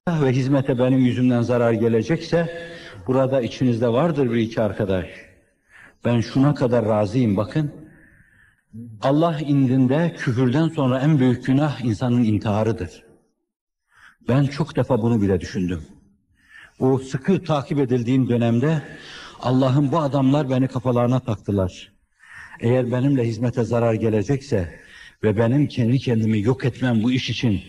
ve hizmete benim yüzümden zarar gelecekse, burada içinizde vardır bir iki arkadaş. Ben şuna kadar razıyım, bakın. Allah indinde küfürden sonra en büyük günah insanın intiharıdır. Ben çok defa bunu bile düşündüm. O sıkı takip edildiğim dönemde Allah'ım bu adamlar beni kafalarına taktılar. Eğer benimle hizmete zarar gelecekse ve benim kendi kendimi yok etmem bu iş için,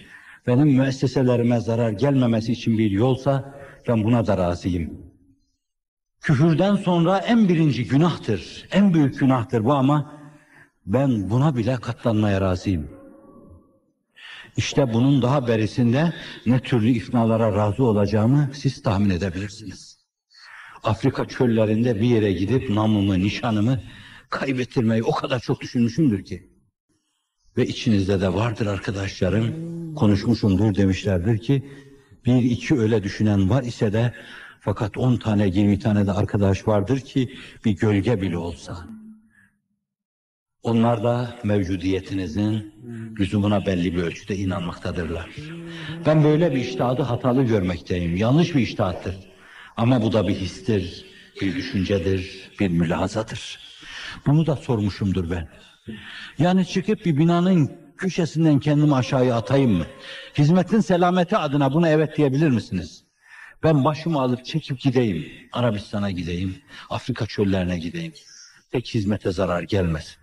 benim müesseselerime zarar gelmemesi için bir yolsa ben buna da razıyım. Küfürden sonra en birinci günahtır, en büyük günahtır bu ama ben buna bile katlanmaya razıyım. İşte bunun daha berisinde ne türlü ifnalara razı olacağımı siz tahmin edebilirsiniz. Afrika çöllerinde bir yere gidip namımı, nişanımı kaybettirmeyi o kadar çok düşünmüşümdür ki. Ve içinizde de vardır arkadaşlarım, konuşmuşumdur demişlerdir ki, bir iki öyle düşünen var ise de fakat 10 tane 20 tane de arkadaş vardır ki bir gölge bile olsa. Onlar da mevcudiyetinizin lüzumuna belli bir ölçüde inanmaktadırlar. Ben böyle bir içtihadı hatalı görmekteyim, yanlış bir içtihattır. Ama bu da bir histir, bir düşüncedir, bir mülahazadır. Bunu da sormuşumdur ben. Yani çıkıp bir binanın köşesinden kendimi aşağıya atayım mı? Hizmetin selameti adına buna evet diyebilir misiniz? Ben başımı alıp çekip gideyim, Arabistan'a gideyim, Afrika çöllerine gideyim. Tek hizmete zarar gelmez.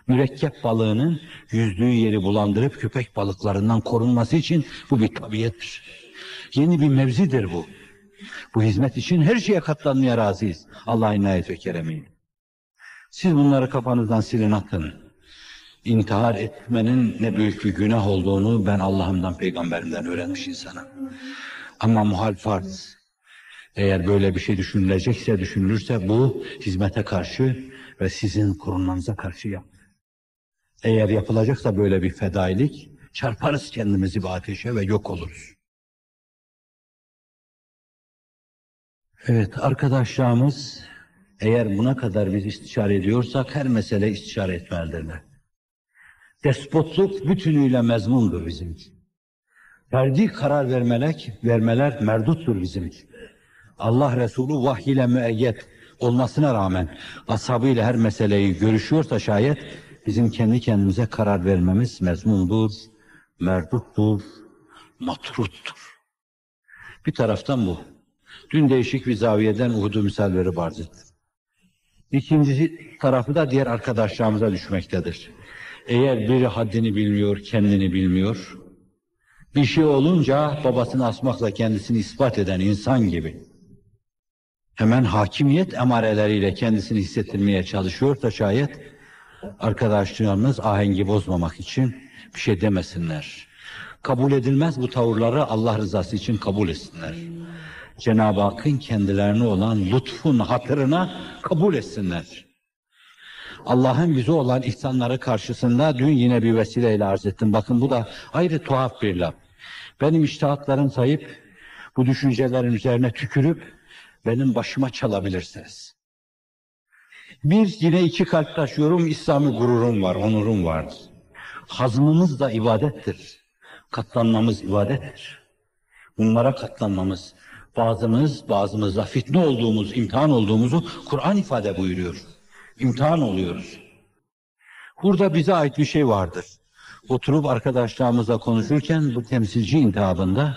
Mürekkep balığının yüzdüğü yeri bulandırıp köpek balıklarından korunması için bu bir tabiattir. Yeni bir mevzidir bu. Bu hizmet için her şeye katlanmaya razıyız. Allah'a inayet ve keremiyle. Siz bunları kafanızdan silin, atın. İntihar etmenin ne büyük bir günah olduğunu ben Allah'ımdan, peygamberimden öğrenmiş insanım. Ama muhal farz. Eğer böyle bir şey düşünülecekse, düşünülürse bu hizmete karşı ve sizin korunmanıza karşı yap. Eğer yapılacaksa böyle bir fedailik, çarparız kendimizi bu ateşe ve yok oluruz. Evet, arkadaşlarımız eğer buna kadar biz istişare ediyorsak her mesele istişare etmelidirler. Despotluk bütünüyle mezmundur bizim için. Ferdi karar vermeler merduttur bizim için. Allah Resulü vahiy ile müeyyet olmasına rağmen ashabıyla her meseleyi görüşüyorsa şayet bizim kendi kendimize karar vermemiz mezmundur, merduttur, matruttur. Bir taraftan bu. Dün değişik bir zaviyeden Uhud'u misalleri arz ettim. İkinci tarafı da diğer arkadaşlarımıza düşmektedir. Eğer biri haddini bilmiyor, kendini bilmiyor, bir şey olunca babasını asmakla kendisini ispat eden insan gibi hemen hakimiyet emareleriyle kendisini hissettirmeye çalışıyorsa şayet arkadaşlarımız ahengi bozmamak için bir şey demesinler. Kabul edilmez bu tavırları Allah rızası için kabul etsinler. Cenab-ı Hakk'ın kendilerine olan lütfun hatırına kabul etsinler. Allah'ın bize olan ihsanları karşısında dün yine bir vesileyle arz ettim. Bakın bu da ayrı tuhaf bir laf. Benim içtihatlarım sayıp bu düşüncelerin üzerine tükürüp benim başıma çalabilirsiniz. Bir, yine iki kalp taşıyorum, İslami gururum var, onurum vardır. Hazmımız da ibadettir. Katlanmamız ibadettir. Bunlara katlanmamız, bazımızla fitne olduğumuz, imtihan olduğumuzu Kur'an ifade buyuruyor. İmtihan oluyoruz. Burada bize ait bir şey vardır. Oturup arkadaşlarımızla konuşurken bu temsilci intihabında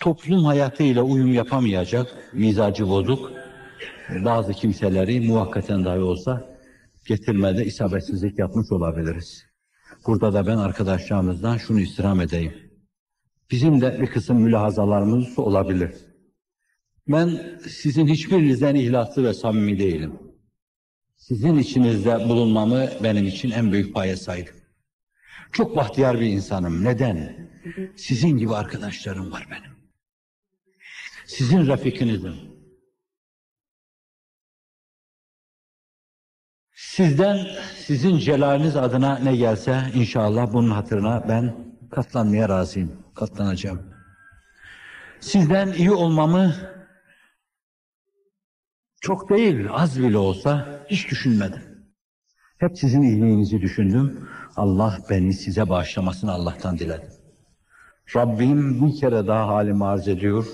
toplum hayatıyla uyum yapamayacak, mizacı bozuk bazı kimseleri muvakkaten dahi olsa getirmede isabetsizlik yapmış olabiliriz. Burada da ben arkadaşlarımızdan şunu istirham edeyim. Bizim de bir kısım mülahazalarımız olabilir. Ben sizin hiçbirinizden ihlaslı ve samimi değilim. Sizin içinizde bulunmamı benim için en büyük paye saydım. Çok bahtiyar bir insanım. Neden? Sizin gibi arkadaşlarım var benim. Sizin rafikinizim. Sizden, sizin celaliniz adına ne gelse inşallah bunun hatırına ben katlanmaya razıyım, katlanacağım. Sizden iyi olmamı çok değil, az bile olsa hiç düşünmedim. Hep sizin iyiliğinizi düşündüm. Allah beni size bağışlamasını Allah'tan diledim. Rabbim bir kere daha halimi arz ediyor,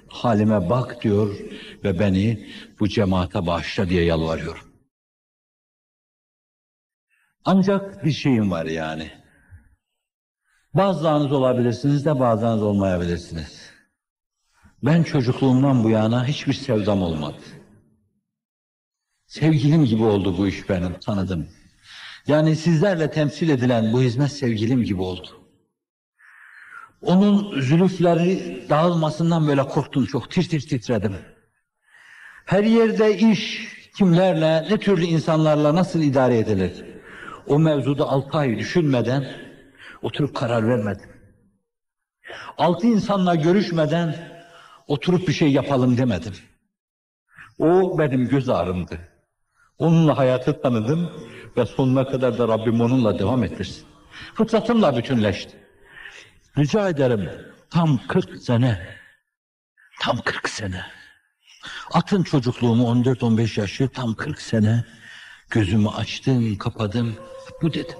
halime bak diyor ve beni bu cemaate bağışla diye yalvarıyorum. Ancak bir şeyim var yani. Bazılarınız olabilirsiniz de bazılarınız olmayabilirsiniz. Ben çocukluğumdan bu yana hiçbir sevdam olmadı. Sevgilim gibi oldu bu iş benim, tanıdım. Yani sizlerle temsil edilen bu hizmet sevgilim gibi oldu. Onun zülüfleri dağılmasından böyle korktum, çok tir tir titredim. Her yerde iş, kimlerle, ne türlü insanlarla nasıl idare edilir? O mevzuda 6 ay düşünmeden oturup karar vermedim. 6 insanla görüşmeden oturup bir şey yapalım demedim. O benim göz ağrımdı. Onunla hayatı tanıdım ve sonuna kadar da Rabbim onunla devam ettirsin. Fıtratımla bütünleşti. Rica ederim, tam 40 sene. Atın çocukluğumu 14-15 yaşı, tam 40 sene gözümü açtım, kapadım, bu dedim.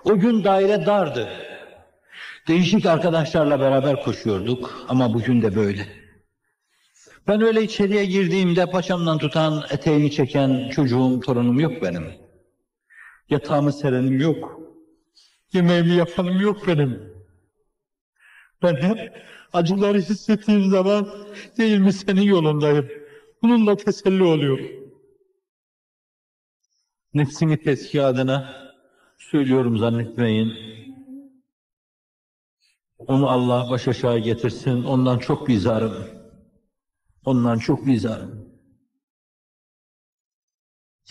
O gün daire dardı. Değişik arkadaşlarla beraber koşuyorduk ama bugün de böyle. Ben öyle içeriye girdiğimde paçamdan tutan, eteğini çeken çocuğum, torunum yok benim. Yatağımı serenim yok. Yemeğimi yapanım yok benim. Ben hep acıları hissettiğim zaman değil mi senin yolundayım. Bununla teselli oluyorum. Nefsini tezkiye adına söylüyorum zannetmeyin. Onu Allah baş aşağı getirsin. Ondan çok bizarım. Ondan çok bizarım.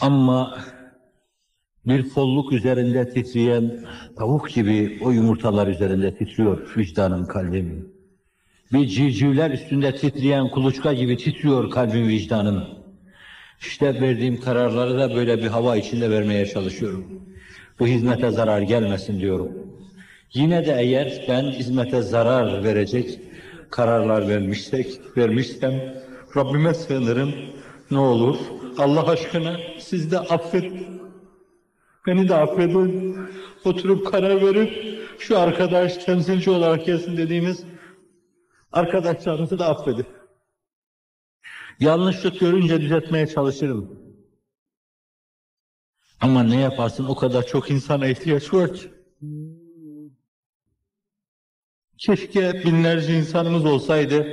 Ama bir folluk üzerinde titreyen tavuk gibi o yumurtalar üzerinde titriyor vicdanım, kalbim. Bir civcivler üstünde titreyen kuluçka gibi titriyor kalbim, vicdanım. İşte verdiğim kararları da böyle bir hava içinde vermeye çalışıyorum. Bu hizmete zarar gelmesin diyorum. Yine de eğer ben hizmete zarar verecek kararlar vermişsem Rabbime sığınırım. Ne olur Allah aşkına siz de affedin. Beni de affedin. Oturup karar verip şu arkadaş temsilci olarak gelsin dediğiniz arkadaşlarınızı da affedin. Yanlışlık görünce düzeltmeye çalışırım. Ama ne yaparsın, o kadar çok insana ihtiyaç var ki. Keşke binlerce insanımız olsaydı.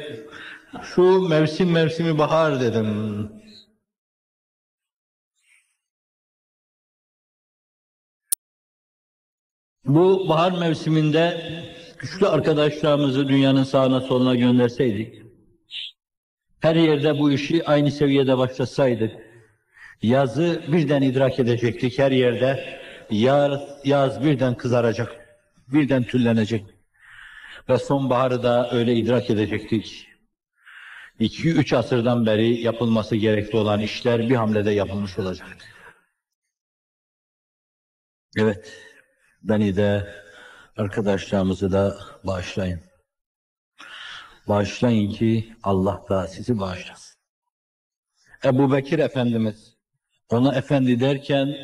Şu mevsimi bahar dedim. Bu bahar mevsiminde güçlü arkadaşlarımızı dünyanın sağına soluna gönderseydik, her yerde bu işi aynı seviyede başlasaydık, yazı birden idrak edecektik her yerde, yaz birden kızaracak, birden tüllenecek ve sonbaharı da öyle idrak edecektik. 2-3 asırdan beri yapılması gerekli olan işler bir hamlede yapılmış olacaktı. Evet, beni de arkadaşlarımızı da bağışlayın. Bağışlayın ki Allah da sizi bağışlasın. Ebu Bekir Efendimiz, ona efendi derken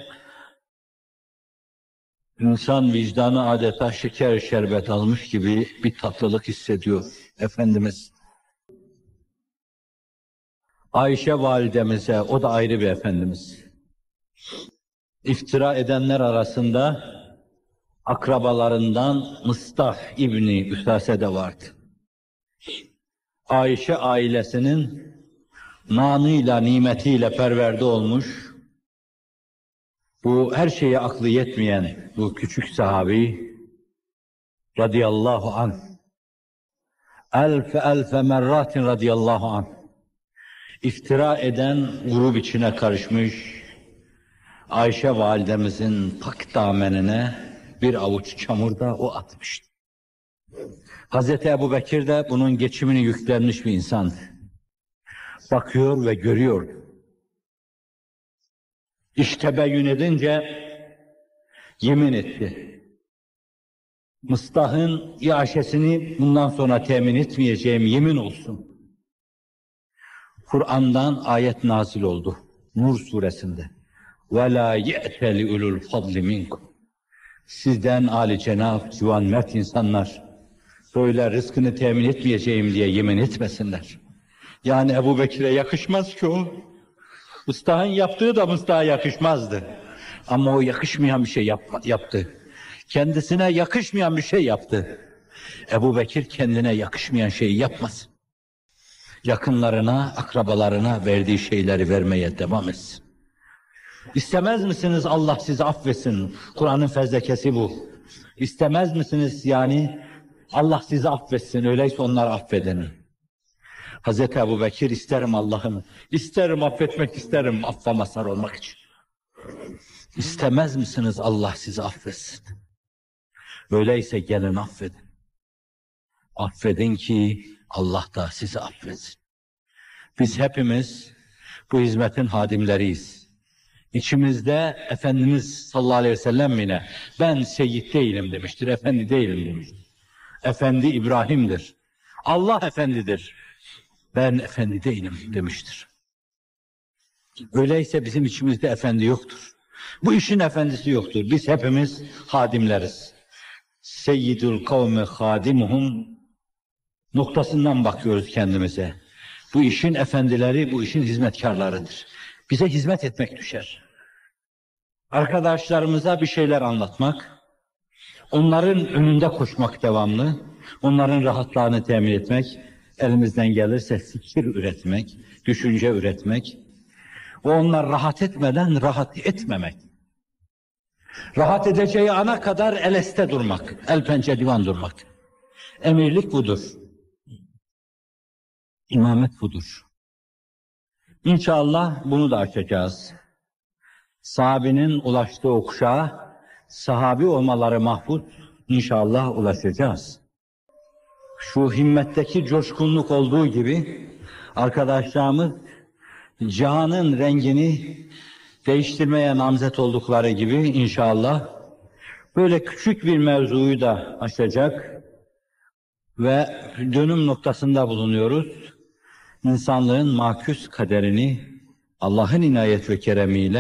insan vicdanı adeta şeker şerbet almış gibi bir tatlılık hissediyor Efendimiz. Ayşe validemize, o da ayrı bir efendimiz. İftira edenler arasında akrabalarından Mıstah İbni Üsase de vardı. Ayşe ailesinin nanıyla, nimetiyle perverde olmuş, bu her şeye aklı yetmeyen bu küçük sahabi radıyallahu anh, elfe merratin radıyallahu anh, iftira eden grup içine karışmış, Ayşe validemizin pak damenine bir avuç çamur da o atmıştı. Hazreti Ebu Bekir de bunun geçimini yüklenmiş bir insan. Bakıyor ve görüyor. İş tebeyyün edince yemin etti. Mıstah'ın iaşesini bundan sonra temin etmeyeceğim, yemin olsun. Kur'an'dan ayet nazil oldu. Nur suresinde. وَلَا يَأْتَلِ اُلُوا الْفَضْلِ مِنْكُمْ. Sizden âli cenab, civan mert insanlar, böyle rızkını temin etmeyeceğim diye yemin etmesinler. Yani Ebu Bekir'e yakışmaz ki o. Mıstah'ın yaptığı da Mıstah'a yakışmazdı. Ama o yakışmayan bir şey yaptı. Kendisine yakışmayan bir şey yaptı. Ebu Bekir kendine yakışmayan şeyi yapmasın. Yakınlarına, akrabalarına verdiği şeyleri vermeye devam etsin. İstemez misiniz Allah sizi affetsin? Kur'an'ın fezlekesi bu. İstemez misiniz yani Allah sizi affetsin, öyleyse onları affedin. Hazreti Ebu Bekir isterim Allah'ım, isterim affetmek isterim, affa mazhar olmak için. İstemez misiniz Allah sizi affetsin? Öyleyse gelin affedin. Affedin ki Allah da sizi affetsin. Biz hepimiz bu hizmetin hadimleriyiz. İçimizde Efendimiz sallallahu aleyhi ve sellem yine ben seyyid değilim demiştir, efendi değilim demiştir. Efendi İbrahim'dir. Allah efendidir. Ben efendi değilim demiştir. Öyleyse bizim içimizde efendi yoktur. Bu işin efendisi yoktur. Biz hepimiz hadimleriz. Seyyidül kavmi hadimuhum noktasından bakıyoruz kendimize. Bu işin efendileri, bu işin hizmetkarlarıdır. Bize hizmet etmek düşer. Arkadaşlarımıza bir şeyler anlatmak, onların önünde koşmak devamlı, onların rahatlarını temin etmek, elimizden gelirse fikir üretmek, düşünce üretmek ve onlar rahat etmeden rahat etmemek. Rahat edeceği ana kadar eleste durmak, el pençe divan durmak. Emirlik budur. İmamet budur. İnşallah bunu da açacağız. Sahabenin ulaştığı o kuşağa, sahabi olmaları mahfuz, inşallah ulaşacağız. Şu himmetteki coşkunluk olduğu gibi, arkadaşlarımız cihanın rengini değiştirmeye namzet oldukları gibi inşallah böyle küçük bir mevzuyu da açacak ve dönüm noktasında bulunuyoruz. İnsanlığın makûs kaderini Allah'ın inayet ve keremiyle